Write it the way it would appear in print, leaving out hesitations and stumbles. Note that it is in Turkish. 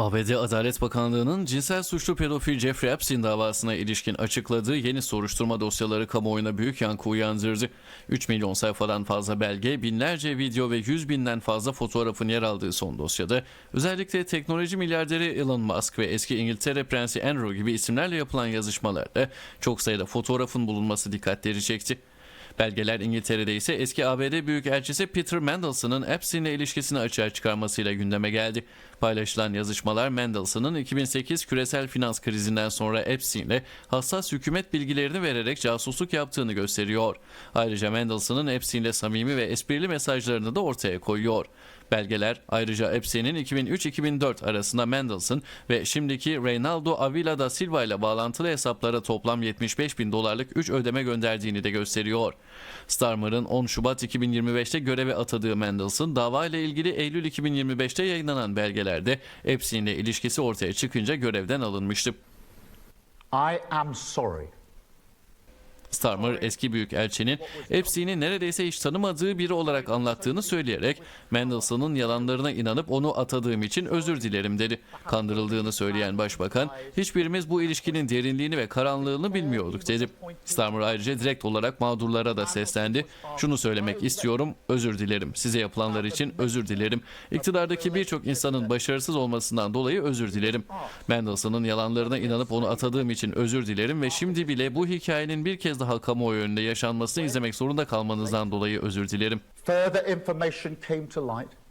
ABD Adalet Bakanlığı'nın cinsel suçlu pedofil Jeffrey Epstein davasına ilişkin açıkladığı yeni soruşturma dosyaları kamuoyuna büyük yankı uyandırdı. 3 milyon sayfadan fazla belge, binlerce video ve 100 binden fazla fotoğrafın yer aldığı son dosyada özellikle teknoloji milyarderi Elon Musk ve eski İngiltere Prensi Andrew gibi isimlerle yapılan yazışmalarda çok sayıda fotoğrafın bulunması dikkatleri çekti. Belgeler İngiltere'de ise eski ABD Büyükelçisi Peter Mandelson'ın Epstein'le ilişkisini açığa çıkarmasıyla gündeme geldi. Paylaşılan yazışmalar Mandelson'ın 2008 küresel finans krizinden sonra Epstein'le hassas hükümet bilgilerini vererek casusluk yaptığını gösteriyor. Ayrıca Mandelson'ın Epstein'le samimi ve esprili mesajlarını da ortaya koyuyor. Belgeler ayrıca Epstein'in 2003-2004 arasında Mandelson ve şimdiki Reynaldo Avila da Silva ile bağlantılı hesaplara toplam $75.000 3 ödeme gönderdiğini de gösteriyor. Starmer'ın 10 Şubat 2025'te göreve atadığı Mandelson, dava ile ilgili Eylül 2025'te yayınlanan belgelerde Epstein'le ilişkisi ortaya çıkınca görevden alınmıştı. I am sorry. Starmer eski büyükelçinin Epstein'i neredeyse hiç tanımadığı biri olarak anlattığını söyleyerek Mandelson'un yalanlarına inanıp onu atadığım için özür dilerim dedi. Kandırıldığını söyleyen başbakan, hiçbirimiz bu ilişkinin derinliğini ve karanlığını bilmiyorduk dedi. Starmer ayrıca direkt olarak mağdurlara da seslendi. Şunu söylemek istiyorum, özür dilerim. Size yapılanlar için özür dilerim. İktidardaki birçok insanın başarısız olmasından dolayı özür dilerim. Mandelson'un yalanlarına inanıp onu atadığım için özür dilerim ve şimdi bile bu hikayenin bir kez daha kamuoyu önünde yaşanmasını izlemek zorunda kalmanızdan dolayı özür dilerim. Further information came to light